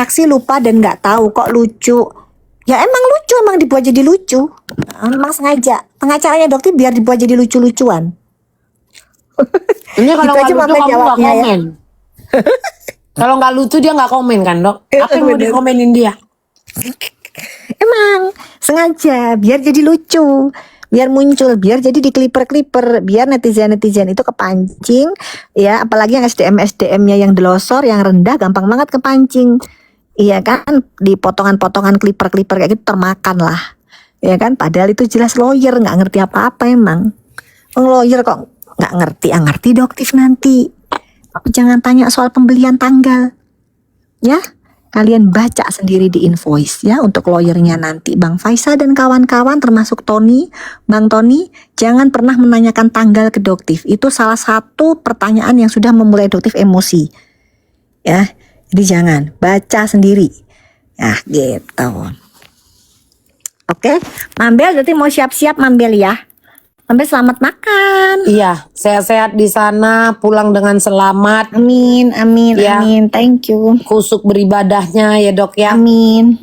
saksi lupa dan nggak tahu kok lucu. Ya emang lucu, emang dibuat jadi lucu. Emang sengaja. Pengacaranya dokter biar dibuat jadi lucu-lucuan. Ini kalau Gitu nggak aja lucu Mambel kamu nggak jawabnya ya. komen. Kalau nggak lucu dia nggak komen kan dok? Apa yang mau Bener. dikomenin dia? Emang sengaja biar jadi lucu, biar muncul, biar jadi di kliper-kliper, biar netizen-netizen itu kepancing ya, apalagi yang SDM-SDM-nya yang delosor, yang rendah gampang banget kepancing. Iya kan, di potongan-potongan kliper-kliper kayak gitu termakan lah. Ya kan, padahal itu jelas lawyer, nggak ngerti apa-apa emang. Lawyer kok nggak ngerti, ngerti doktif nanti. Jangan tanya soal pembelian tanggal. Ya, kalian baca sendiri di invoice ya untuk lawyernya nanti. Bang Faisal dan kawan-kawan termasuk Tony, Bang Tony, jangan pernah menanyakan tanggal ke doktif. Itu salah satu pertanyaan yang sudah memulai doktif emosi. Ya, jadi jangan, baca sendiri. Ya, gitu. Oke, Mambel berarti mau siap-siap Mambel ya. Mambel selamat makan. Iya, sehat-sehat di sana, pulang dengan selamat. Amin, amin, Ya. amin. Thank you. Kusuk beribadahnya ya dok ya. Amin.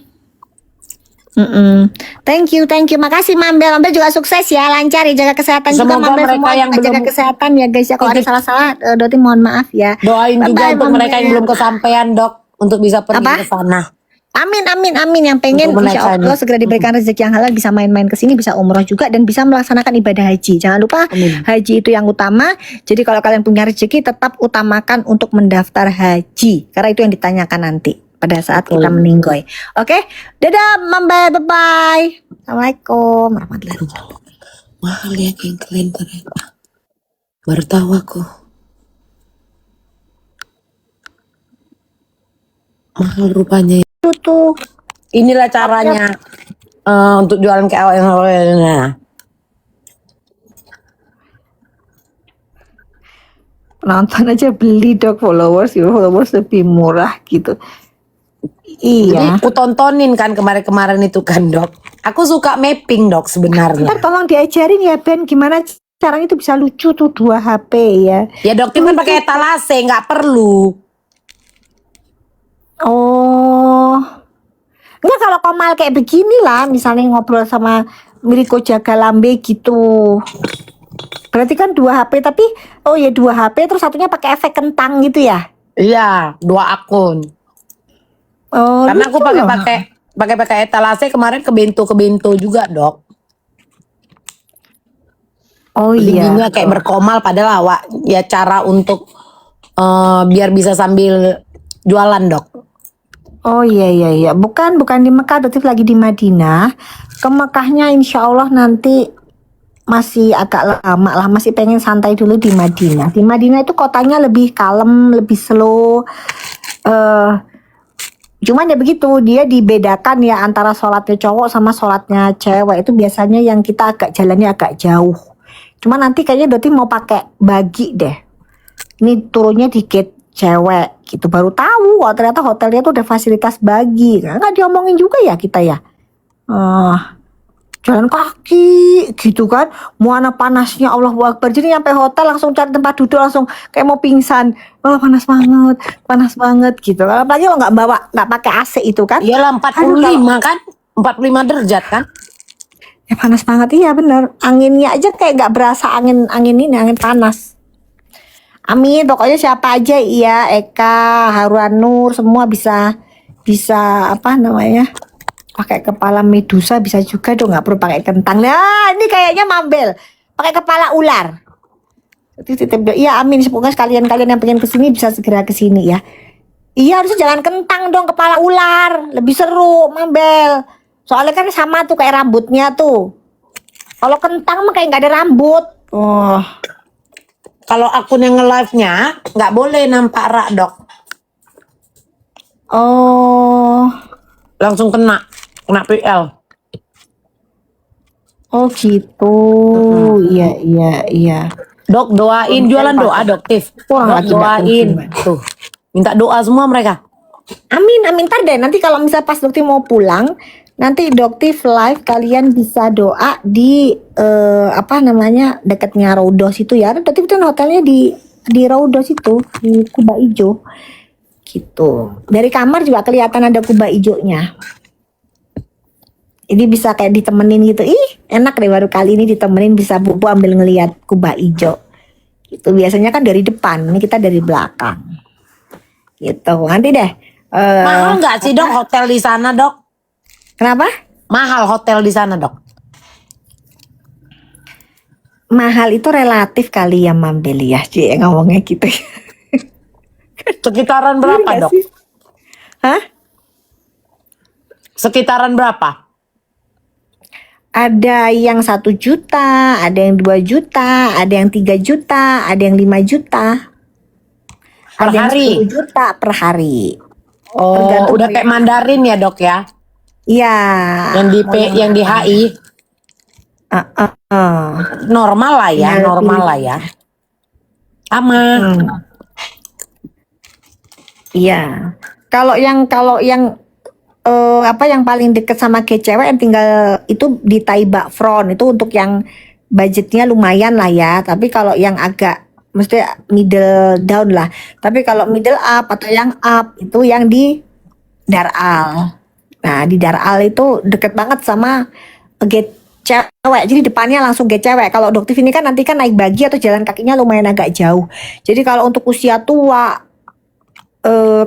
Thank you. Makasih Mambel. Mambel juga sukses ya, lancar ya, jaga kesehatan juga Semoga Mambel. mereka Semua yang juga jaga belum- kesehatan ya guys ya. Kalau ada Ikut- salah-salah, Doti mohon maaf ya. Doain juga Bye-bye, untuk mereka yang Mambel. belum kesampaian dok, untuk bisa pergi Apa? ke sana. Amin. Yang pengen Untuk insya Allah menaikkan. segera diberikan rezeki yang halal, bisa main-main ke sini, bisa umroh juga, dan bisa melaksanakan ibadah haji. Jangan lupa Amin. haji itu yang utama. Jadi kalau kalian punya rezeki, tetap utamakan untuk mendaftar haji, karena itu yang ditanyakan nanti pada saat Betul. kita meninggoy. Oke, dadah Mambel, bye-bye. Assalamualaikum warahmatullahi wabarakatuh. Mahal ya yang kalian ternyata. Baru tahu aku. Mahal rupanya. Tuh. Inilah caranya untuk jualan KL yang lainnya. Nonton aja beli dok, followers lebih murah gitu. Jadi Iya. aku tontonin kan kemarin-kemarin itu kan dok. Aku suka mapping dok sebenarnya. Ntar tolong diajarin ya Ben, gimana caranya itu bisa lucu tuh 2 HP ya. Ya dok, itu kan pakai etalase, nggak perlu. Oh. Enggak, kalau Komal kayak begini lah, misalnya ngobrol sama Miriko Jagalambe gitu. Berarti kan 2 HP, tapi oh ya 2 HP terus satunya pakai efek kentang gitu ya. Iya, 2 akun. Oh, Karena aku lucu loh. pakai etalase kemarin ke bento juga dok. Oh iya. Giginya kayak berkomal, padahal awak ya cara untuk biar bisa sambil jualan dok. Oh iya. Bukan di Mekah, tapi lagi di Madinah. Ke Mekahnya insya Allah nanti masih agak lama lah, masih pengen santai dulu di Madinah. Di Madinah itu kotanya lebih kalem, lebih slow. Cuman ya begitu, dia dibedakan ya antara sholatnya cowok sama sholatnya cewek. Itu biasanya yang kita jalannya agak jauh. Cuman nanti kayaknya Doti mau pakai bagi deh. Ini turunnya dikit cewek gitu, baru tahu kok ternyata hotelnya tuh udah fasilitas bagi. Nggak diomongin juga ya kita ya. Jalan kaki gitu kan, muana panasnya Allahu Akbar. Jadi nyampe hotel langsung cari tempat duduk, langsung kayak mau pingsan. Oh panas banget gitu. Kalau apalagi lo nggak pakai AC itu kan? Iyalah 45 kan, 45 derajat kan. Ya panas banget, iya bener. Anginnya aja kayak nggak berasa angin panas. Amin, pokoknya siapa aja iya, Eka, Haruan Nur, semua bisa apa namanya, pakai kepala medusa bisa juga dong, nggak perlu pakai kentang. Nah ini kayaknya Mambel pakai kepala ular. Iya amin, semoga kalian yang pengen kesini bisa segera kesini ya. Iya harusnya jangan kentang dong, kepala ular lebih seru Mambel. Soalnya kan sama tuh kayak rambutnya tuh. Kalau kentang mah kayak nggak ada rambut. Oh. Kalau akun yang nge-live-nya nggak boleh nampak rak dok. Oh. Langsung kena PL. Oh gitu. Iya. Dok doain, jualan doa dok Tif. Wah, Dok lagi nggak doain. mungkin, Tuh, minta doa semua mereka. Amin. Ntar deh nanti kalau misalnya pas Dokti mau pulang, nanti Dokti live kalian bisa doa di apa namanya dekatnya Raudos itu ya. Dokti kan hotelnya di Raudos itu, di Kuba Ijo Gitu. Dari kamar juga kelihatan ada kubah hijaunya. Ini bisa kayak ditemenin gitu. Ih, enak deh baru kali ini ditemenin bisa Bobo ambil ngelihat kubah hijau. Itu biasanya kan dari depan, ini kita dari belakang. Gitu. Nanti deh. Mahal nggak sih dok hotel di sana dok? Kenapa? Mahal hotel di sana dok? Mahal itu relatif kali ya Mambel ya. Cie ngomongnya gitu. Sekitaran berapa Nggak dok? sih? Hah? Sekitaran berapa? Ada yang 1 juta, ada yang 2 juta, ada yang 3 juta, ada yang 5 juta, Per ada yang hari? 10 juta per hari. Oh, Tergantung udah dari- kayak Mandarin ya dok ya? Iya. Yang di HI normal lah ya, Tinggal normal pilih. lah ya. Aman. Iya. Kalau yang apa yang paling deket sama kayak cewek yang tinggal itu di Taiba Front itu untuk yang budgetnya lumayan lah ya. Tapi kalau yang agak mesti middle down lah. Tapi kalau middle up atau yang up itu yang di Daral. Nah di Daral itu deket banget sama gate cewek. Jadi depannya langsung gate cewek. Kalau Doktif ini kan nanti kan naik bagi atau jalan kakinya lumayan agak jauh. Jadi kalau untuk usia tua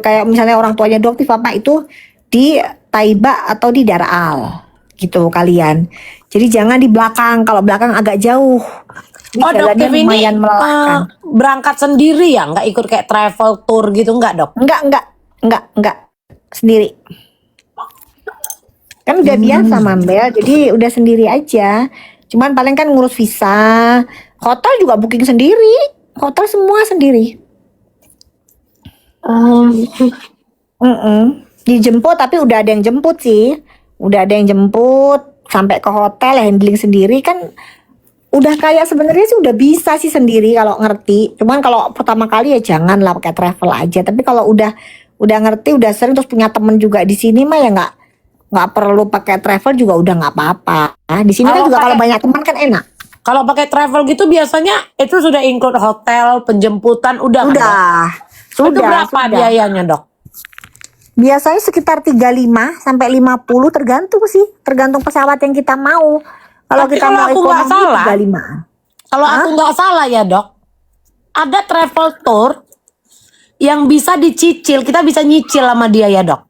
kayak misalnya orang tuanya Doktif apa itu di Taiba atau di Daral gitu kalian. Jadi jangan di belakang. Kalau belakang agak jauh. Ini Oh jalannya dokter ini lumayan melelahkan. berangkat sendiri ya, nggak ikut kayak travel tour gitu nggak dok? Enggak sendiri. Kan udah biasa Mambel, jadi udah sendiri aja. Cuman paling kan ngurus visa, hotel juga booking sendiri, hotel semua sendiri. Dijemput tapi udah ada yang jemput sih, udah ada yang jemput sampai ke hotel handling sendiri kan. Udah kayak sebenarnya sih udah bisa sih sendiri kalau ngerti. Cuman kalau pertama kali ya jangan lah pakai travel aja. Tapi kalau udah ngerti, udah sering terus punya temen juga di sini mah ya nggak perlu pakai travel juga udah nggak apa-apa. Di sini kan Kalau juga kalau pakai- banyak teman kan enak. Kalau pakai travel gitu biasanya itu sudah include hotel, penjemputan, udah kan, Dok? Itu berapa biayanya dok? Biasanya sekitar 35 sampai 50 tergantung sih, tergantung pesawat yang kita mau. Kalau Tapi kita kalau mau aku nggak ekonomi salah, 35. Kalau aku nggak salah ya dok, ada travel tour yang bisa dicicil, kita bisa nyicil sama dia ya dok.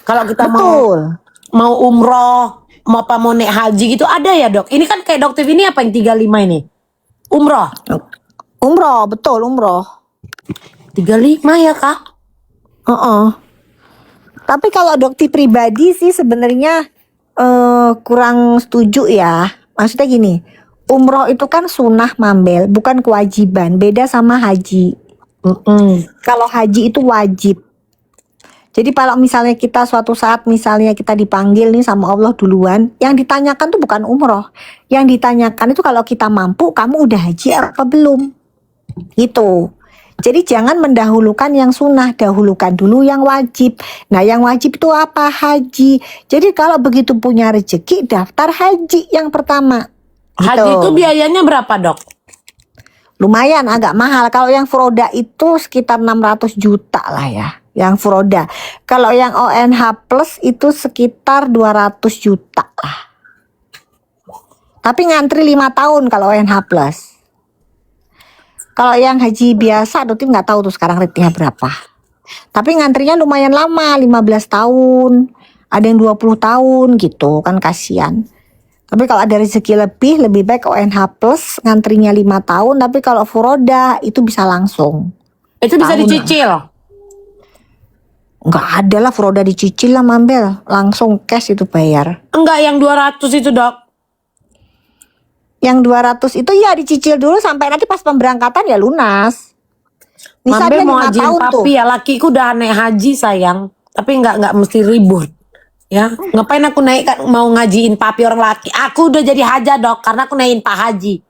Kalau kita Betul. mau umroh, mau naik haji gitu ada ya dok. Ini kan kayak dokter ini apa yang 35 ini? Umroh. Umroh, betul umroh. 35 ya kak? Tapi kalau dokter pribadi sih sebenarnya kurang setuju ya. Maksudnya gini, umroh itu kan sunnah Mambel, bukan kewajiban. Beda sama haji. Kalau haji itu wajib. Jadi kalau misalnya kita suatu saat misalnya kita dipanggil nih sama Allah duluan, yang ditanyakan tuh bukan umroh. Yang ditanyakan itu kalau kita mampu, kamu udah haji apa belum? Gitu. Jadi jangan mendahulukan yang sunnah, dahulukan dulu yang wajib. Nah yang wajib itu apa? Haji. Jadi kalau begitu punya rezeki, daftar haji yang pertama. Haji Gitu. itu biayanya berapa dok? Lumayan agak mahal. Kalau yang Furoda itu sekitar 600 juta lah ya. Yang Furoda. Kalau yang ONH Plus itu sekitar 200 juta lah. Tapi ngantri 5 tahun kalau ONH Plus. Kalau yang haji biasa, Dokter nggak tahu tuh sekarang ratingnya berapa. Tapi ngantrinya lumayan lama, 15 tahun. Ada yang 20 tahun gitu, kan kasihan. Tapi kalau ada rezeki lebih baik ONH Plus ngantrinya 5 tahun. Tapi kalau Furoda itu bisa langsung. Itu bisa Tahunan. dicicil. Nggak ada lah Furoda dicicil lah Mambel. Langsung cash itu bayar. Enggak, yang 200 itu dok. Yang 200 itu ya dicicil dulu sampai nanti pas pemberangkatan ya lunas. Bisa Mambel dia mau 5 hajiin tahun tuh. papi ya, lakiku udah naik haji sayang. Tapi nggak mesti ribut. Ya, ngapain aku naik kan mau ngajiin papi orang laki? Aku udah jadi haja dok, karena aku naikin Pak Haji.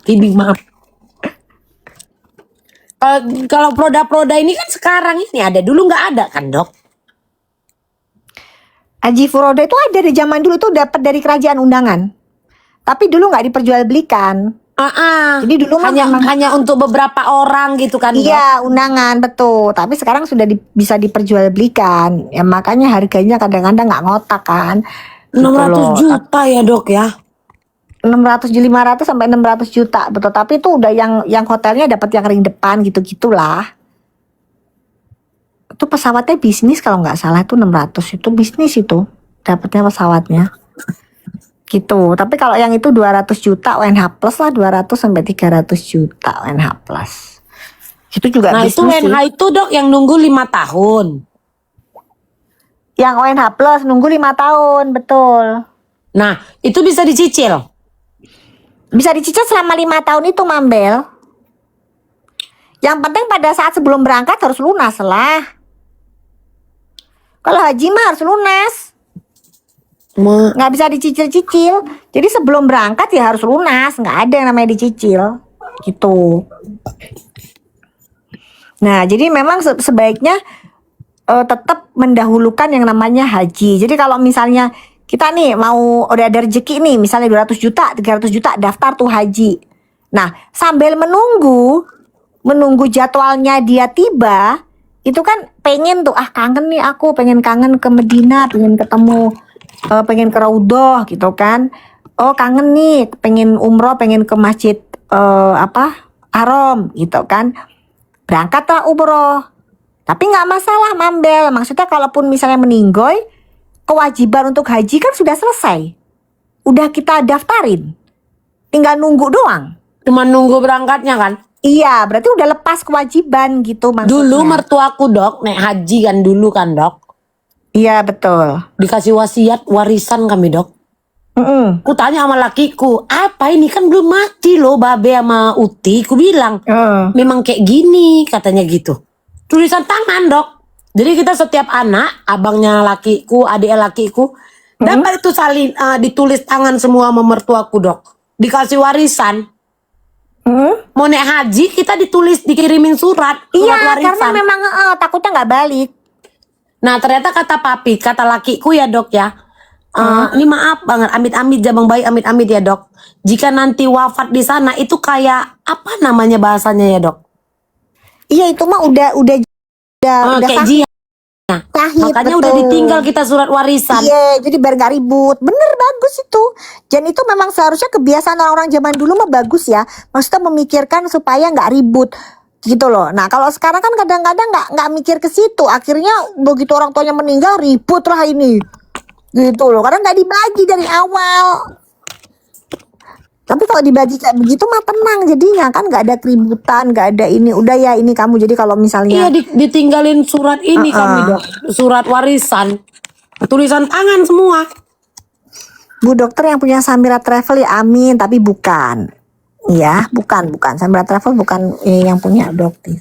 Kidding, maaf. Kalau produk-produk ini kan sekarang ini ada, dulu nggak ada kan dok? Haji Furoda itu ada dari zaman dulu itu dapat dari kerajaan undangan. Tapi dulu nggak diperjualbelikan. Jadi dulu mah hanya memang hanya untuk beberapa orang gitu kan, Dok? iya undangan betul. Tapi sekarang sudah bisa diperjualbelikan. Ya makanya harganya kadang-kadang nggak ngotak kan. Gitu 600 loh. juta ya, Dok ya. 500 sampai 600 juta betul. Tapi itu udah yang hotelnya dapat yang ring depan gitu-gitulah. Itu pesawatnya bisnis kalau nggak salah itu 600 itu bisnis itu dapatnya pesawatnya. Gitu. Tapi kalau yang itu 200 juta ONH plus lah 200 sampai 300 juta ONH plus. Itu juga Nah, itu bisnis sih. WNH itu, Dok, yang nunggu 5 tahun. Yang ONH plus nunggu 5 tahun, betul. Nah, itu bisa dicicil. Bisa dicicil selama 5 tahun itu, Mambel. Yang penting pada saat sebelum berangkat harus lunas lah. Kalau haji mah harus lunas. Nggak bisa dicicil-cicil. Jadi sebelum berangkat ya harus lunas. Nggak ada yang namanya dicicil. Gitu. Nah, jadi memang sebaiknya tetap mendahulukan yang namanya haji. Jadi kalau misalnya kita nih mau udah ada rezeki nih, misalnya 200 juta, 300 juta daftar tuh haji. Nah, sambil menunggu jadwalnya dia tiba, itu kan pengen tuh kangen nih aku, pengen kangen ke Medina, pengen ketemu, pengen ke Raudhah gitu kan. Oh kangen nih, pengen umroh, pengen ke masjid Haram gitu kan. Berangkatlah umroh. Tapi nggak masalah Mambel. Maksudnya kalaupun misalnya meninggoy, kewajiban untuk haji kan sudah selesai. Udah kita daftarin. Tinggal nunggu doang. Cuma nunggu berangkatnya kan. Iya, berarti udah lepas kewajiban gitu maksudnya. Dulu mertuaku, Dok, naik haji kan dulu kan, Dok. Iya, betul. Dikasih wasiat warisan kami, Dok. Ku tanya sama lakiku, apa ini kan belum mati loh Babe sama Uti. Ku bilang, memang kayak gini katanya gitu. Tulisan tangan, Dok. Jadi kita setiap anak, abangnya lakiku, adiknya lakiku, dapat itu salin ditulis tangan semua sama mertuaku, Dok. Dikasih warisan. Mau naik haji kita dikirimin surat Iya, warisan. karena memang takutnya nggak balik. Nah ternyata kata lakiku ya, Dok ya, ini maaf banget, amit-amit jabang bayi, amit-amit ya, Dok. Jika nanti wafat di sana itu kayak apa namanya bahasanya ya, Dok? Iya, itu mah udah kayak sahih, jihad. Makanya betul. udah ditinggal kita surat warisan. Iya, jadi biar gak ribut. Bener, bagus itu. Dan itu memang seharusnya kebiasaan orang-orang zaman dulu mah bagus ya. Maksudnya memikirkan supaya nggak ribut gitu loh. Nah kalau sekarang kan kadang-kadang nggak mikir ke situ. Akhirnya begitu orang tuanya meninggal ribut lah ini. Gitu loh. Karena nggak dibagi dari awal. Tapi kalau dibagi kayak begitu mah tenang jadinya kan, nggak ada keributan, nggak ada ini. Udah ya ini kamu, jadi kalau misalnya Iya ditinggalin surat ini kami, Dok. Surat warisan. Tulisan tangan semua. Bu dokter yang punya Samira Travel ya amin, tapi bukan. Ya, bukan. Samira Travel bukan yang punya dokter.